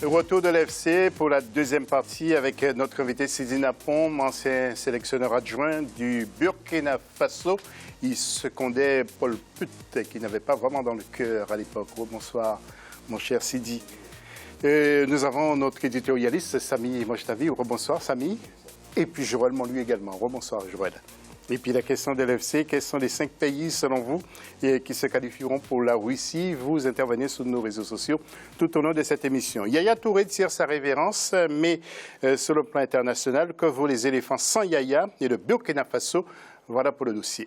Retour de l'FC pour la deuxième partie avec notre invité Sidi Napom, ancien sélectionneur adjoint du Burkina Faso. Il secondait Paul Putte, qui n'avait pas vraiment dans le cœur à l'époque. Bonsoir, mon cher Sidi. Nous avons notre éditorialiste Sami Mojtavi. Bonsoir, Sami. Et puis Joël Monluy également. Bonsoir, Joël. Et puis la question de l'FC, quels sont les 5 pays, selon vous, qui se qualifieront pour la Russie? Vous intervenez sur nos réseaux sociaux tout au long de cette émission. Yaya Touré tire sa révérence, mais sur le plan international, que vaut les éléphants sans Yaya et le Burkina Faso? Voilà pour le dossier.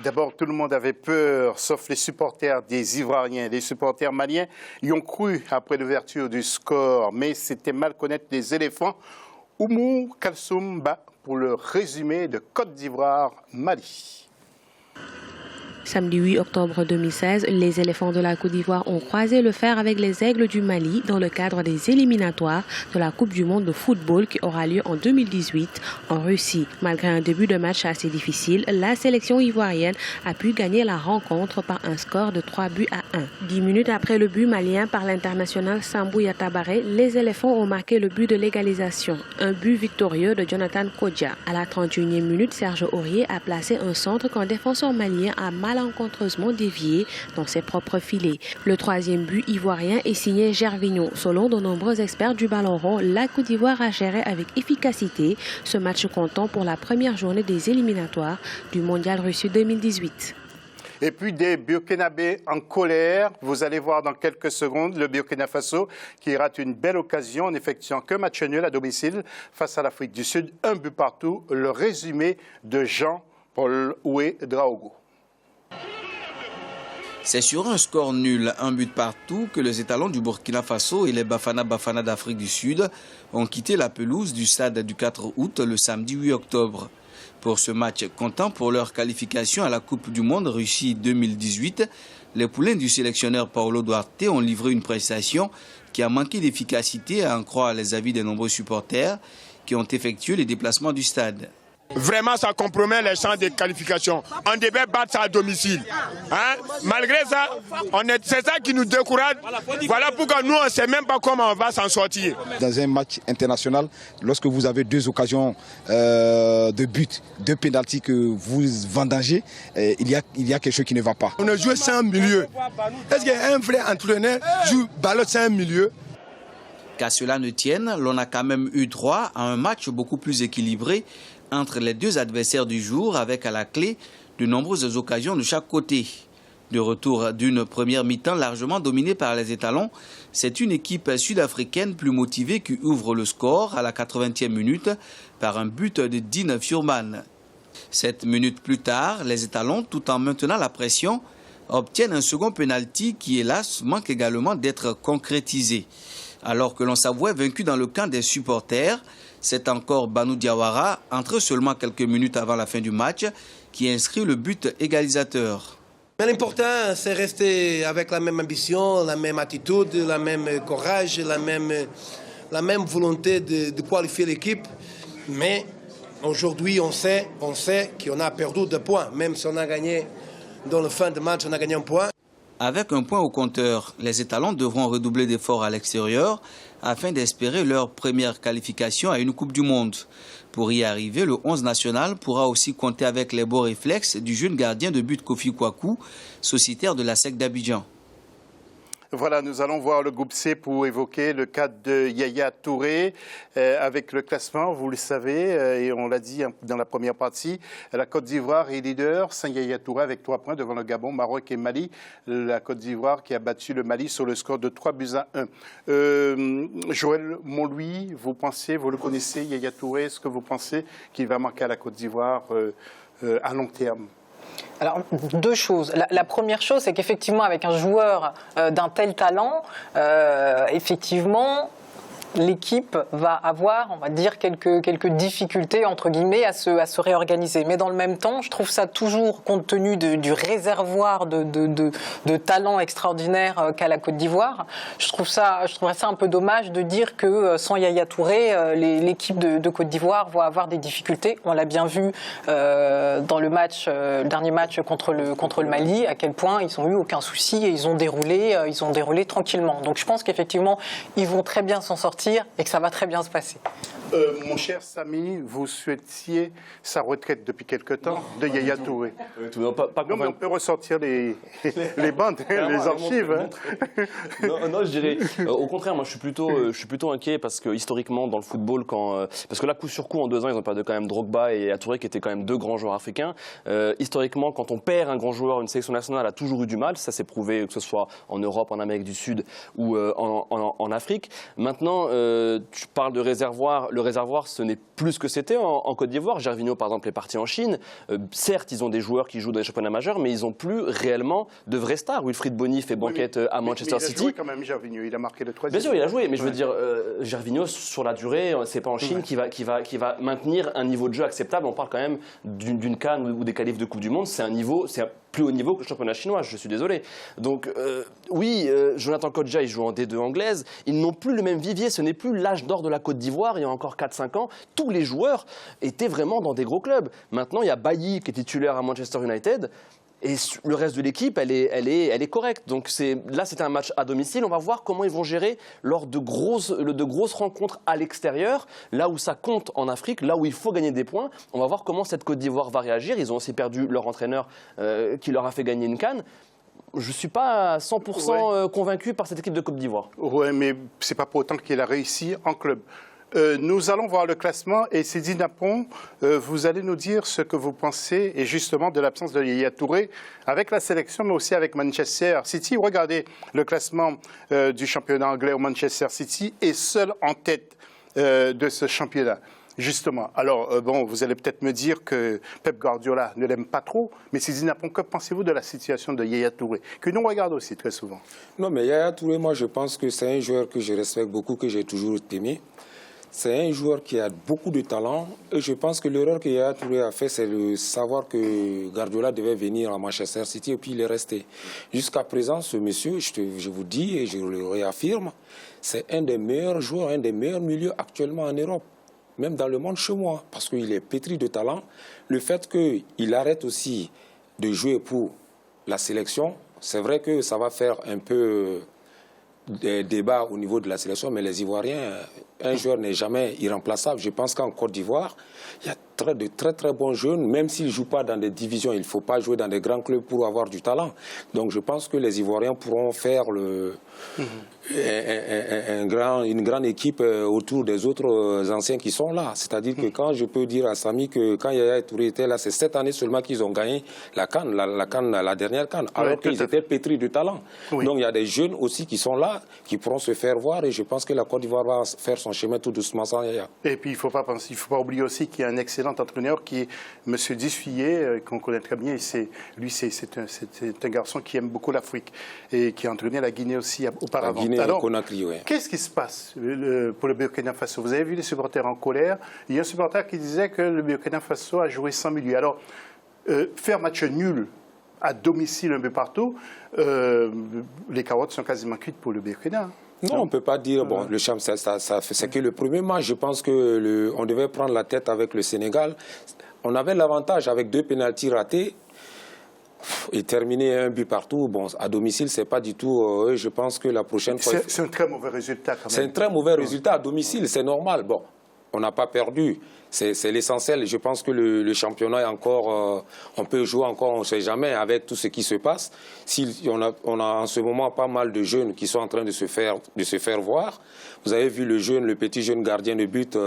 D'abord, tout le monde avait peur, sauf les supporters des Ivoiriens. Les supporters maliens y ont cru après l'ouverture du score, mais c'était mal connaître les éléphants. Oumou Kalsoum Ba pour le résumé de Côte d'Ivoire-Mali. Samedi 8 octobre 2016, les éléphants de la Côte d'Ivoire ont croisé le fer avec les aigles du Mali dans le cadre des éliminatoires de la Coupe du monde de football qui aura lieu en 2018 en Russie. Malgré un début de match assez difficile, la sélection ivoirienne a pu gagner la rencontre par un score de 3-1. 10 minutes après le but malien par l'international Sambou Yatabaré, les éléphants ont marqué le but de l'égalisation. Un but victorieux de Jonathan Kodja. À la 31e minute, Serge Aurier a placé un centre qu'un défenseur malien a malencontreusement dévié dans ses propres filets. Le 3e but ivoirien est signé Gervinho. Selon de nombreux experts du ballon rond, la Côte d'Ivoire a géré avec efficacité ce match comptant pour la première journée des éliminatoires du Mondial Russie 2018. Et puis des Burkinabés en colère. Vous allez voir dans quelques secondes le Burkina Faso qui rate une belle occasion en effectuant qu'un match nul à domicile face à l'Afrique du Sud. 1 but partout. Le résumé de Jean-Paul Oué-Draogo. C'est sur un score nul, 1 but partout, que les étalons du Burkina Faso et les Bafana Bafana d'Afrique du Sud ont quitté la pelouse du stade du 4 août le samedi 8 octobre. Pour ce match comptant pour leur qualification à la Coupe du monde Russie 2018, les poulains du sélectionneur Paulo Duarte ont livré une prestation qui a manqué d'efficacité à en croire les avis des nombreux supporters qui ont effectué les déplacements du stade. Vraiment, ça compromet les chances de qualification. On devait battre ça à domicile. Hein? Malgré ça, c'est ça qui nous décourage. Voilà pourquoi nous, on ne sait même pas comment on va s'en sortir. Dans un match international, lorsque vous avez 2 occasions de but, 2 pénaltys que vous vendangez, il y a quelque chose qui ne va pas. On a joué sans milieu. Est-ce qu'un vrai entraîneur joue ballon sans milieu? Qu'à cela ne tienne, l'on a quand même eu droit à un match beaucoup plus équilibré entre les 2 adversaires du jour, avec à la clé de nombreuses occasions de chaque côté. De retour d'une première mi-temps largement dominée par les étalons, c'est une équipe sud-africaine plus motivée qui ouvre le score à la 80e minute par un but de Dean Furman. 7 minutes plus tard, les étalons, tout en maintenant la pression, obtiennent un second penalty qui, hélas, manque également d'être concrétisé. Alors que l'on s'avouait vaincu dans le camp des supporters, c'est encore Banou Diawara, entré seulement quelques minutes avant la fin du match, qui inscrit le but égalisateur. Mais l'important, c'est rester avec la même ambition, la même attitude, la même courage, la même volonté de qualifier l'équipe. Mais aujourd'hui, on sait qu'on a perdu 2 points. Même si on a gagné dans le fin de match, on a gagné 1 point. Avec 1 point au compteur, les étalons devront redoubler d'efforts à l'extérieur afin d'espérer leur première qualification à une Coupe du monde. Pour y arriver, le 11 national pourra aussi compter avec les beaux réflexes du jeune gardien de but Kofi Kwaku, sociétaire de la SEC d'Abidjan. Voilà, nous allons voir le groupe C pour évoquer le cas de Yaya Touré avec le classement. Vous le savez, et on l'a dit dans la première partie, la Côte d'Ivoire est leader, sans Yaya Touré avec 3 points devant le Gabon, Maroc et Mali. La Côte d'Ivoire qui a battu le Mali sur le score de 3-1. Joël Monluy, vous le connaissez, Yaya Touré, est-ce que vous pensez qu'il va marquer à la Côte d'Ivoire à long terme? Alors, 2 choses. La première chose, c'est qu'effectivement, avec un joueur d'un tel talent, effectivement, l'équipe va avoir, on va dire, quelques difficultés, entre guillemets, à se réorganiser. Mais dans le même temps, je trouve ça toujours, compte tenu du réservoir de talents extraordinaires qu'a la Côte d'Ivoire, je trouverais ça un peu dommage de dire que sans Yaya Touré, l'équipe de Côte d'Ivoire va avoir des difficultés. On l'a bien vu dans le dernier match contre le Mali, à quel point ils n'ont eu aucun souci et ils ont déroulé tranquillement. Donc je pense qu'effectivement, ils vont très bien s'en sortir et que ça va très bien se passer. Mon cher Samy, vous souhaitiez sa retraite depuis quelque temps de Yaya Touré. Non, mais on peut ressortir les bandes, les archives. Non, je dirais. Au contraire, moi, je suis plutôt inquiet parce que historiquement, dans le football, parce que là, coup sur coup, en 2 ans, ils ont perdu quand même Drogba et Yaya Touré, qui étaient quand même 2 grands joueurs africains. Historiquement, quand on perd un grand joueur, une sélection nationale a toujours eu du mal. Ça s'est prouvé, que ce soit en Europe, en Amérique du Sud ou en Afrique. Maintenant, tu parles de réservoir. Le réservoir, ce n'est plus ce que c'était en Côte d'Ivoire. Gervinho, par exemple, est parti en Chine. Certes, ils ont des joueurs qui jouent dans les championnats majeurs, mais ils n'ont plus réellement de vrais stars. Wilfried Bony fait banquette à Manchester City. Il a joué quand même, Gervinho. Il a marqué le 3e. Bien sûr, il a joué, mais je veux dire, Gervinho, sur la durée, c'est pas en Chine qui va maintenir un niveau de jeu acceptable. On parle quand même d'une CAN ou des qualifs de Coupe du Monde. C'est un plus haut niveau que le championnat chinois, je suis désolé. Donc oui, Jonathan Kodja, il joue en D2 anglaise. Ils n'ont plus le même vivier, ce n'est plus l'âge d'or de la Côte d'Ivoire. Il y a encore 4-5 ans, tous les joueurs étaient vraiment dans des gros clubs. Maintenant, il y a Bailly qui est titulaire à Manchester United. Et le reste de l'équipe, elle est correcte. Donc là, c'était un match à domicile. On va voir comment ils vont gérer lors de grosses rencontres à l'extérieur, là où ça compte en Afrique, là où il faut gagner des points. On va voir comment cette Côte d'Ivoire va réagir. Ils ont aussi perdu leur entraîneur qui leur a fait gagner une CAN. Je ne suis pas à 100% convaincu par cette équipe de Côte d'Ivoire. Oui, mais ce n'est pas pour autant qu'il a réussi en club. Nous allons voir le classement et Sidi Napon, vous allez nous dire ce que vous pensez et justement de l'absence de Yaya Touré avec la sélection mais aussi avec Manchester City. Regardez le classement du championnat anglais où Manchester City est seul en tête de ce championnat. Justement. Alors, bon, vous allez peut-être me dire que Pep Guardiola ne l'aime pas trop, mais Sidi Napon, que pensez-vous de la situation de Yaya Touré, que nous regardons aussi très souvent? Non, mais Yaya Touré, moi, je pense que c'est un joueur que je respecte beaucoup, que j'ai toujours aimé. C'est un joueur qui a beaucoup de talent et je pense que l'erreur que Yaya Touré a fait, c'est de savoir que Guardiola devait venir à Manchester City et puis il est resté. Jusqu'à présent, ce monsieur, je vous dis et je le réaffirme, c'est un des meilleurs joueurs, un des meilleurs milieux actuellement en Europe, même dans le monde chez moi, parce qu'il est pétri de talent. Le fait qu'il arrête aussi de jouer pour la sélection, c'est vrai que ça va faire un peu des débats au niveau de la sélection, mais les Ivoiriens, un joueur n'est jamais irremplaçable. Je pense qu'en Côte d'Ivoire, il y a de très bons jeunes, même s'ils ne jouent pas dans des divisions, il ne faut pas jouer dans des grands clubs pour avoir du talent. Donc je pense que les Ivoiriens pourront faire une grande équipe autour des autres anciens qui sont là. C'est-à-dire que quand je peux dire à Samy que quand Yaya Touré était là, c'est cette année seulement qu'ils ont gagné la CAN, la dernière CAN, alors qu'ils étaient pétris de talent. Oui. Donc il y a des jeunes aussi qui sont là, qui pourront se faire voir et je pense que la Côte d'Ivoire va faire son chemin tout doucement sans Yaya. Et puis il ne faut pas oublier aussi qu'il y a un excellent entraîneur qui est M. Dissouillet, qu'on connaît très bien. C'est un garçon qui aime beaucoup l'Afrique et qui a entraîné la Guinée aussi auparavant. Alors, Conakry, ouais. Qu'est-ce qui se passe pour le Burkina Faso? Vous avez vu les supporters en colère. Il y a un supporter qui disait que le Burkina Faso a joué sans milieu. Alors, faire match nul à domicile un peu partout, les carottes sont quasiment cuites pour le Burkina. Non, on ne peut pas dire, bon, le champ, c'est que le premier match, je pense qu'on devait prendre la tête avec le Sénégal. On avait l'avantage avec 2 pénaltys ratés et terminer un but partout. Bon, à domicile, c'est pas du tout, je pense que la prochaine fois... C'est un très mauvais résultat quand même. C'est un très mauvais résultat à domicile, c'est normal. Bon, on n'a pas perdu. C'est l'essentiel. Je pense que le championnat est encore... on peut jouer encore, on ne sait jamais, avec tout ce qui se passe. On a en ce moment pas mal de jeunes qui sont en train de se faire voir. Vous avez vu le petit jeune gardien de but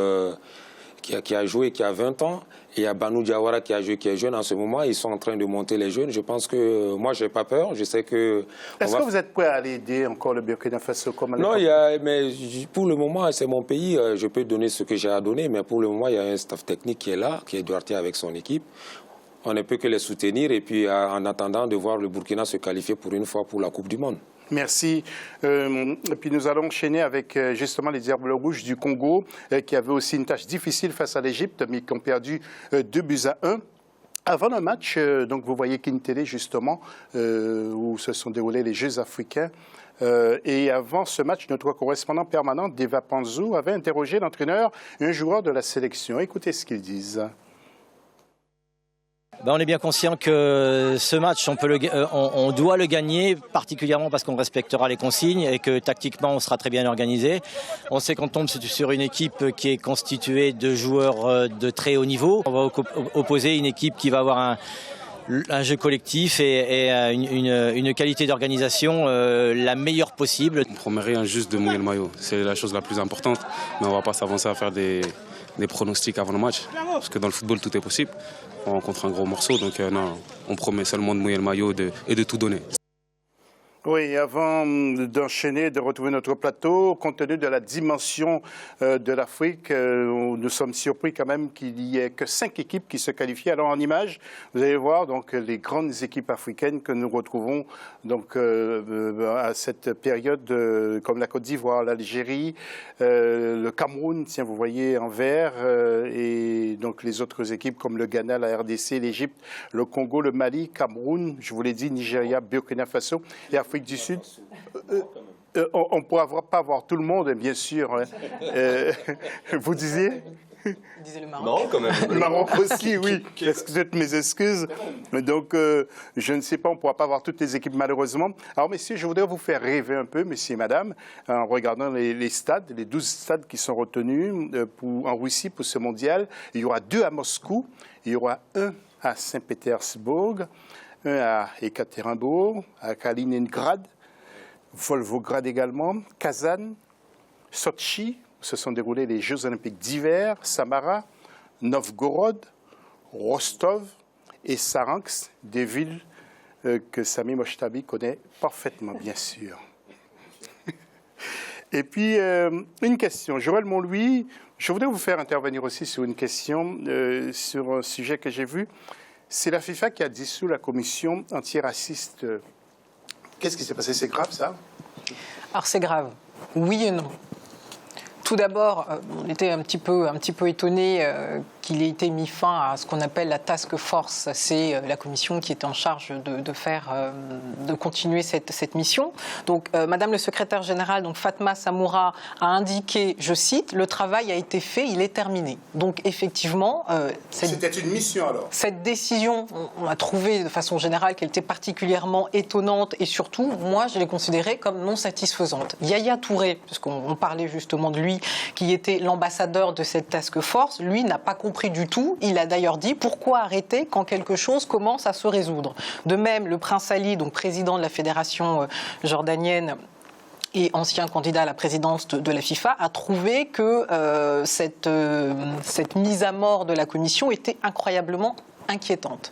qui a joué, qui a 20 ans. Et il y a Banou Diawara qui a joué, qui est jeune en ce moment. Ils sont en train de monter les jeunes. Je pense que moi, je n'ai pas peur. Je sais que... Est-ce que vous êtes prêt à aller aider encore le Burkina Faso comme Non, mais pour le moment, c'est mon pays. Je peux donner ce que j'ai à donner. Mais pour le moment, il y a un staff technique qui est là, qui est Duarte avec son équipe. on ne peut que les soutenir et puis en attendant de voir le Burkina se qualifier pour une fois pour la Coupe du Monde. Merci. Et puis nous allons enchaîner avec justement les Diables Rouges du Congo qui avaient aussi une tâche difficile face à l'Égypte mais qui ont perdu 2-1. Avant le match, donc vous voyez Kintélé justement où se sont déroulés les Jeux africains. Et avant ce match, notre correspondant permanent, Deva Panzou, avait interrogé l'entraîneur et un joueur de la sélection. Écoutez ce qu'ils disent. On est bien conscient que ce match, on doit le gagner, particulièrement parce qu'on respectera les consignes et que tactiquement, on sera très bien organisé. On sait qu'on tombe sur une équipe qui est constituée de joueurs de très haut niveau. On va opposer une équipe qui va avoir un jeu collectif et une qualité d'organisation la meilleure possible. On ne promet rien juste de mouiller le maillot, c'est la chose la plus importante, mais on ne va pas s'avancer à faire des pronostics avant le match, parce que dans le football tout est possible. On rencontre un gros morceau, donc non, on promet seulement de mouiller le maillot et de tout donner. Oui, avant d'enchaîner, de retrouver notre plateau, compte tenu de la dimension de l'Afrique, nous sommes surpris quand même qu'il n'y ait que 5 équipes qui se qualifient. Alors en image, vous allez voir donc les grandes équipes africaines que nous retrouvons donc à cette période, comme la Côte d'Ivoire, l'Algérie, le Cameroun, tiens, vous voyez en vert, et donc les autres équipes comme le Ghana, la RDC, l'Égypte, le Congo, le Mali, Cameroun, je vous l'ai dit, Nigeria, Burkina Faso et Afrique du Sud. On ne pourra pas voir tout le monde, bien sûr. Vous disiez disait le Maroc. Maroc quand même. Le Maroc aussi, oui. Excusez mes excuses. Donc, je ne sais pas, on ne pourra pas voir toutes les équipes malheureusement. Alors, messieurs, je voudrais vous faire rêver un peu, messieurs et madame, en regardant les stades, les 12 stades qui sont retenus en Russie pour ce mondial. Il y aura 2 à Moscou, il y aura 1 à Saint-Pétersbourg, 1 à Ekaterinbourg, à Kaliningrad, Volgograd également, Kazan, Sochi, où se sont déroulés les Jeux olympiques d'hiver, Samara, Novgorod, Rostov et Saransk, des villes que Sami Mochtabi connaît parfaitement, bien sûr. Et puis, une question. Joël Montlouis, je voudrais vous faire intervenir aussi sur une question, sur un sujet que j'ai vu. C'est la FIFA qui a dissous la commission antiraciste. Qu'est-ce qui s'est passé? C'est grave, ça? Alors, c'est grave. Oui et non. Tout d'abord, on était un petit peu étonnés qu'il ait été mis fin à ce qu'on appelle la task force. C'est la commission qui est en charge de continuer cette mission. Donc, Madame le secrétaire général, donc Fatma Samoura, a indiqué, je cite, le travail a été fait, il est terminé. Donc, effectivement, c'était une mission alors. Cette décision, on a trouvé de façon générale qu'elle était particulièrement étonnante et surtout, moi, je l'ai considérée comme non satisfaisante. Yaya Touré, puisqu'on parlait justement de lui, qui était l'ambassadeur de cette task force, lui n'a pas compris du tout. Il a d'ailleurs dit pourquoi arrêter quand quelque chose commence à se résoudre. De même, le prince Ali, donc président de la fédération jordanienne et ancien candidat à la présidence de la FIFA, a trouvé que cette mise à mort de la commission était incroyablement inquiétante.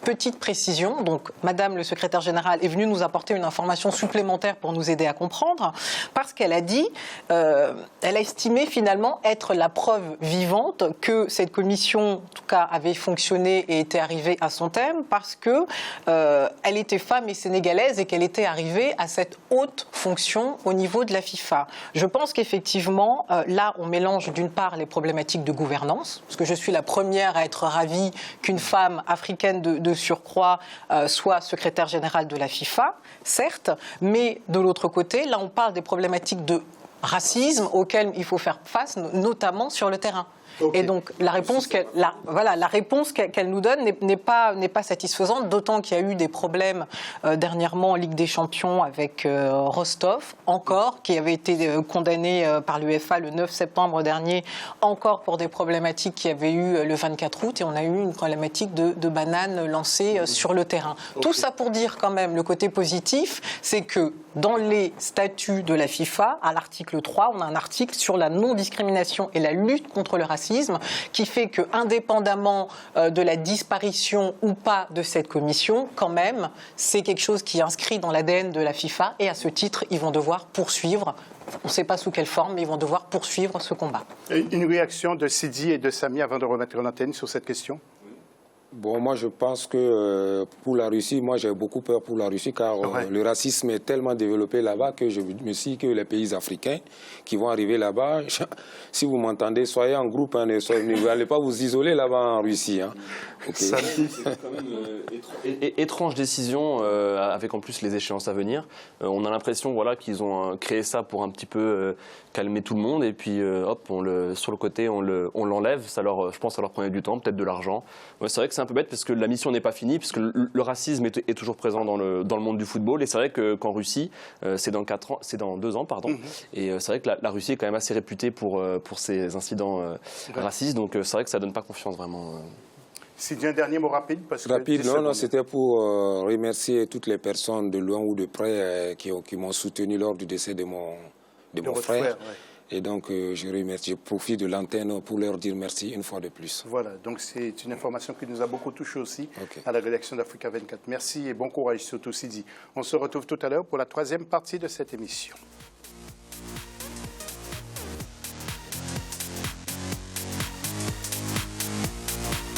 Petite précision, donc Madame le secrétaire général est venue nous apporter une information supplémentaire pour nous aider à comprendre, parce qu'elle a dit, elle a estimé finalement être la preuve vivante que cette commission, en tout cas, avait fonctionné et était arrivée à son terme, parce que elle était femme et sénégalaise et qu'elle était arrivée à cette haute fonction au niveau de la FIFA. Je pense qu'effectivement, là, on mélange d'une part les problématiques de gouvernance, parce que je suis la première à être ravie qu'une femme africaine de surcroît soit secrétaire général de la FIFA, certes, mais de l'autre côté, là on parle des problématiques de racisme auxquelles il faut faire face, notamment sur le terrain. Okay. Et donc la réponse qu'elle nous donne n'est pas satisfaisante, d'autant qu'il y a eu des problèmes dernièrement en Ligue des Champions avec Rostov, encore, qui avait été condamné par l'UEFA le 9 septembre dernier, encore pour des problématiques qu'il y avait eu le 24 août, et on a eu une problématique de bananes lancées sur le terrain. Okay. Tout ça pour dire quand même, le côté positif, c'est que dans les statuts de la FIFA, à l'article 3, on a un article sur la non-discrimination et la lutte contre le racisme, qui fait que, indépendamment de la disparition ou pas de cette commission, quand même, c'est quelque chose qui est inscrit dans l'ADN de la FIFA, et à ce titre, ils vont devoir poursuivre. On ne sait pas sous quelle forme, mais ils vont devoir poursuivre ce combat. Une réaction de Sidi et de Sami avant de remettre l'antenne sur cette question? Bon, moi je pense que pour la Russie, moi j'ai beaucoup peur pour la Russie car le racisme est tellement développé là-bas que je me suis dit que les pays africains qui vont arriver là-bas, si vous m'entendez, soyez en groupe, hein, ne allez pas vous isoler là-bas en Russie. Hein. Okay. C'est quand même étrange décision avec en plus les échéances à venir. On a l'impression voilà, qu'ils ont créé ça pour un petit peu calmer tout le monde et puis hop, sur le côté on l'enlève. Je pense que ça leur prenait du temps, peut-être de l'argent. Ouais, c'est vrai que c'est un peu bête parce que la mission n'est pas finie, puisque le racisme est toujours présent dans le monde du football. Et c'est vrai qu'en Russie, c'est dans 2 ans, pardon. Et c'est vrai que la Russie est quand même assez réputée pour ses incidents racistes. Donc c'est vrai que ça donne pas confiance vraiment. C'est un dernier mot rapide non, c'était pour remercier toutes les personnes de loin ou de près qui m'ont soutenu lors du décès de mon frère. Et donc, je profite de l'antenne pour leur dire merci une fois de plus. Voilà, donc c'est une information qui nous a beaucoup touché aussi à la rédaction d'Africa 24. Merci et bon courage surtout, Sidi. On se retrouve tout à l'heure pour la 3e partie de cette émission.